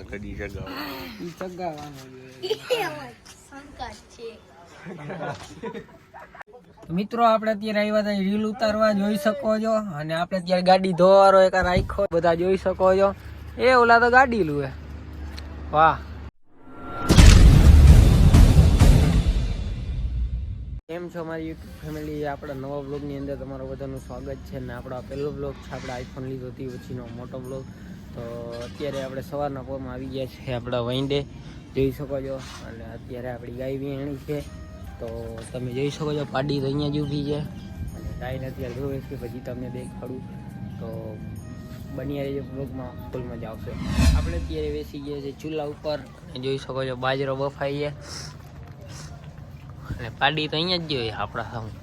કદી મિત્રો આપણે અત્યારે આવ્યા હતા રીલ ઉતારવા, જોઈ શકો છો. અને આપણે અત્યારે ગાડી ધોવારો એક રાખ્યો, બધા જોઈ શકો છો. એ ઓલા તો ગાડી લુએ. વાહ, કેમ છો મારી યુટ્યુબ ફેમિલી? આપણા નવા બ્લોગની અંદર તમારું બધાનું સ્વાગત છે. ને આપણો પહેલો બ્લોગ છે, આપણે આઈફોન લીધો હતી પછીનો મોટો બ્લોગ. તો અત્યારે આપણે સવારના પોરમાં આવી ગયા છે આપણા વૈંડે, જોઈ શકો છો. અને અત્યારે આપણી ગાય વિયાણી છે, તો તમે જોઈ શકો છો. પાડી તો અહીંયા જ ઊભી છે અને ગાયને અત્યારે ધોવે છે, પછી તમને દેખાડું. તો બની રહેજો બ્લોગમાં, ફૂલ મજા આવશે. આપણે અત્યારે બેસી ગયા છે ચૂલા ઉપર, જોઈ શકો છો. બાજરો બફાઈ છે અને પાડી તો અહીંયા જ જોઈએ આપણા સામે.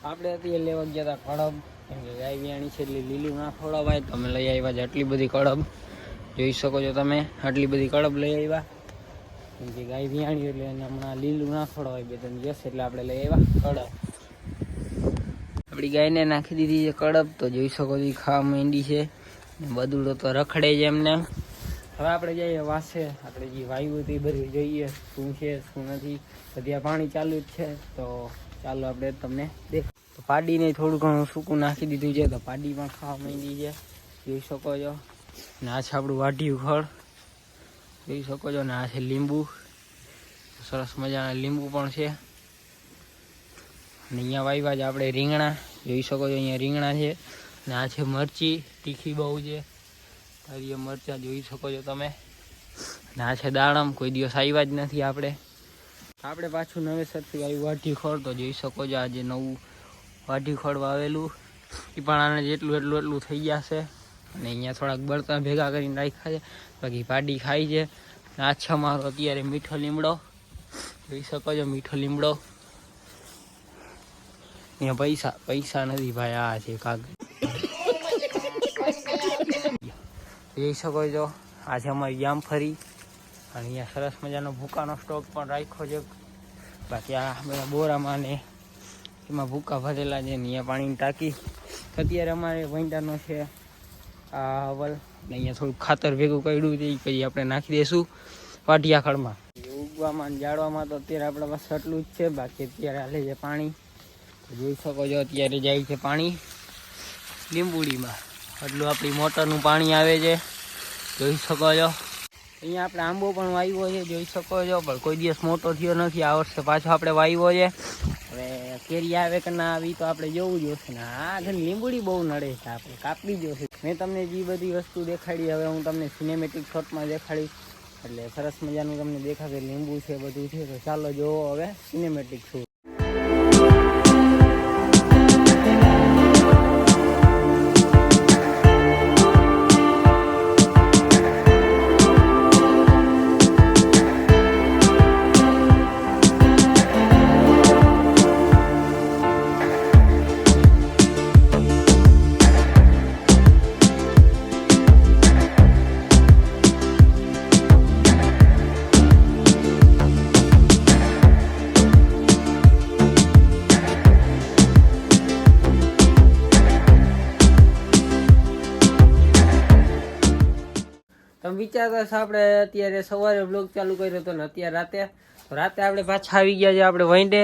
આપણે અત્યારે લેવા ગયા હતા કડબ, કેમ કે ગાય વિયાણી છે એટલે લીલું ના ખવડાવાય. તમે લઈ આવ્યા છે આટલી બધી કડબ, જોઈ શકો છો તમે. આટલી બધી કડબ લઈ આવ્યા, કેમ કે ગાય વિયાણી એટલે એને હમણાં લીલું ના ખવડાવાય. બે ત્રણ દિવસ એટલે આપણે લઈ આવ્યા કડબ. આપણી ગાયને નાખી દીધી છે કડબ, તો જોઈ શકો છો ખાવા માંડી છે. બધું તો રખડે છે એમને. હવે આપણે જઈએ વાસે, આપણે જે વાયુ હતી બધી જોઈએ શું છે શું નથી. બધી પાણી ચાલુ જ છે, તો ચાલો આપણે તમને દેખ. તો પાડીને થોડું ઘણું સૂકું નાખી દીધું છે, તો પાડી પણ ખાવા માંડી છે, જોઈ શકો છો. ને આ છે આપણું વાઢિયું ખડ, જોઈ શકો છો. ને આ છે લીંબુ, સરસ મજાના લીંબુ પણ છે. અને અહીંયા વાવ્યા છે આપણે રીંગણા, જોઈ શકો છો. અહીંયા રીંગણા છે. ને આ છે મરચી, તીખી બહુ છે. હરિયો મરચાં જોઈ શકો છો તમે. ને આ છે દાડમ, કોઈ દિવસ આવ્યા જ નથી આપણે પાછું નવેસરથી આવ્યું વાઢિયું ખડ, તો જોઈ શકો છો. આજે નવું વાઢિયું ખડ વાવેલું, એ પણ આને જેટલું એટલું થઈ જશે. અને અહીંયા થોડાક બળતણ ભેગા કરીને રાખ્યા છે, બાકી પાડી ખાઈ છે. આ છે મારો અત્યારે મીઠો લીમડો, જોઈ શકો છો. મીઠો લીમડો. અહીંયા પૈસા નથી ભાઈ, આ છે કાગળ, જોઈ શકો છો. આ છે અમારી જામફળી. અને અહીંયા સરસ મજાનો ભૂકાનો સ્ટોક પણ રાખ્યો છે. બાકી આ બધા બોરામાં ને એમાં ભૂકા ભરેલા છે. ને અહીંયા પાણીની ટાંકી અત્યારે અમારે વૈંડાનો છે આ હવલ. ને અહીંયા થોડુંક ખાતર ભેગું કર્યું છે, એ પછી આપણે નાખી દઈશું વાઢિયા ખડમાં. ઉગવામાં જાળવામાં તો અત્યારે આપણા પાસે આટલું જ છે. બાકી અત્યારે હાલે છે પાણી, જોઈ શકો છો. અત્યારે જાય છે પાણી લીંબુડીમાં, એટલું આપણી મોટરનું પાણી આવે છે, જોઈ શકો છો. અહીંયા આપણે આંબો પણ વાવ્યો છે, જોઈ શકો છો. પણ કોઈ દિવસ મોટો થયો નથી. આ વર્ષે પાછો આપણે વાવ્યો છે. હવે કેરી આવે કે ના આવી તો આપણે જોવું જોશે. ને આ લીંબુડી બહુ નડે છે, આપણે કાપવી જોશે. મેં તમને જે બધી વસ્તુ દેખાડી, હવે હું તમને સિનેમેટિક શોટમાં દેખાડીશ, એટલે સરસ મજાનું તમને દેખાશે. લીંબુ છે, બધું છે. તો ચાલો જોવો હવે સિનેમેટિક શૂટ. તમે વિચારતા છો આપણે અત્યારે સવારે બ્લોગ ચાલુ કર્યો હતો ને અત્યારે રાતે આપણે પાછા આવી ગયા છે આપણે વૈંડે.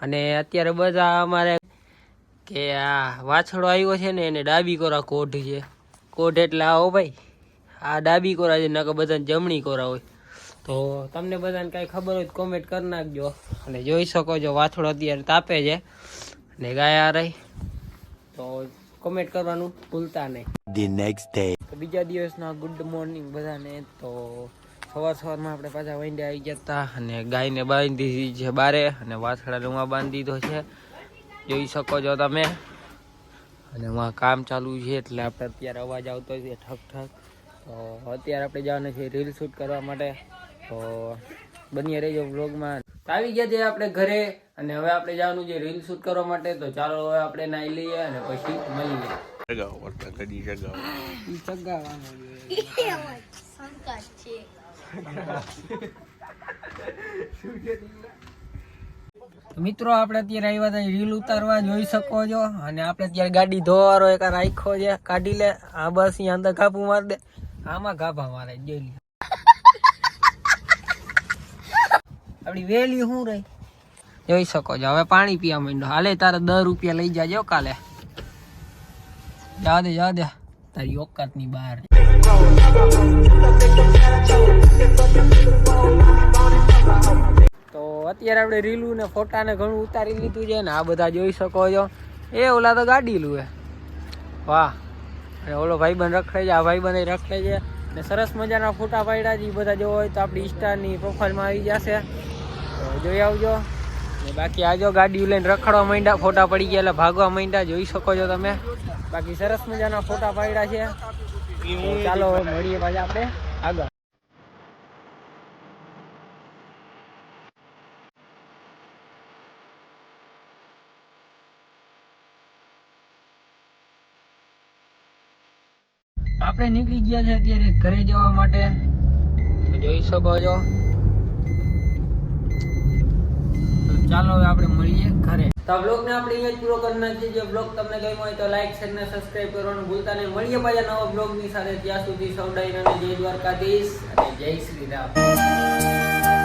અને અત્યારે બધા અમારે કે આ વાછડો આવ્યો છે ને એને ડાબી કોરા કોઢ છે. કોઢ એટલે આવો ભાઈ, આ ડાબી કોરા છે, નકર બધાને જમણી કોરા હોય. તો તમને બધાને કાંઈ ખબર હોય તો કોમેન્ટ કરી નાખજો. અને જોઈ શકો છો વાછડો અત્યારે તાપે છે ને ગાય આ રહી, તો કોમેન્ટ કરવાનું ભૂલતા નહીં. The next day. તો બીજા દિવસના ગુડ મોર્નિંગ બધાને. તો સવારમાં આપણે પાછા વૈંડે આવી ગયા હતા અને ગાયને બાંધી દીધી છે બારે, અને વાછડાને હું બાંધી દીધો છે, જોઈ શકો છો તમે. અને એમાં કામ ચાલુ છે એટલે આપણે અત્યારે અવાજ આવતો છે ઠક ઠક. તો અત્યારે આપણે જવાનું છે રીલ શૂટ કરવા માટે. તો બની રહેજો વ્લોગમાં. આવી ગયા છે આપણે ઘરે અને હવે આપણે જવાનું છે રીલ શૂટ કરવા માટે. તો ચાલો હવે આપણે નાઈ લઈએ અને પછી મળીએ. મિત્રો આપણે અત્યારે આવ્યા હતા રીલ ઉતારવા, જોઈ શકો છો. અને આપણે અત્યારે ગાડી ધોવારો એક રાખ્યો છે, કાઢી લે. આ બસ અહીંયા અંદર કાપું માર દે, આમાં ગાભા મારે જોઈ લે. આપડી વેલી શું રહી જોઈ શકો છો. હવે પાણી પીવા માંડો. હાલે તારે 10 રૂપિયા લઈ જાજો કાલે. જવા દે તારી ઓકાત ની બહાર. તો અત્યારે આપણે રીલું ને ફોટા ને ઘણું ઉતારી લીધું છે ને આ બધા જોઈ શકો છો. એ ઓલા તો ગાડી લું હે, વાહ. અને ઓલો ભાઈબંધ રખડે છે, આ ભાઈબંધ રખડે છે ને સરસ મજાના ફોટા પાડ્યા છે. બધા જોવો હોય તો આપણી ઇન્સ્ટાની પ્રોફાઇલમાં આવી જશે, તો જોઈ આવજો. ને બાકી આજો ગાડી લઈને રખડવા માંડ્યા, ફોટા પડી ગયા એટલે ભાગવા માંડ્યા, જોઈ શકો છો તમે. બાકી સરસ મજાના ફોટા પાડ્યા છે. ચાલો હવે મળીએ પાછા આપણે આગળ. આપણે નીકળી ગયા છે અત્યારે ઘરે જવા માટે, જોઈ શકો છો. ચાલો હવે આપણે મળીએ ઘરે. તો આ બ્લોગને આપણે અહીંયા જ પૂરો કરી નાખીએ. જો બ્લોગ તમને ગમ્યો હોય તો લાઈક, શેર ને સબસ્ક્રાઇબ કરવાનું ભૂલતા નહીં. મળીએ પાછા નવા બ્લોગની સાથે. ત્યાં સુધી સૌ ડાયરાને જય દ્વારકાધીશ અને જય શ્રી રામ.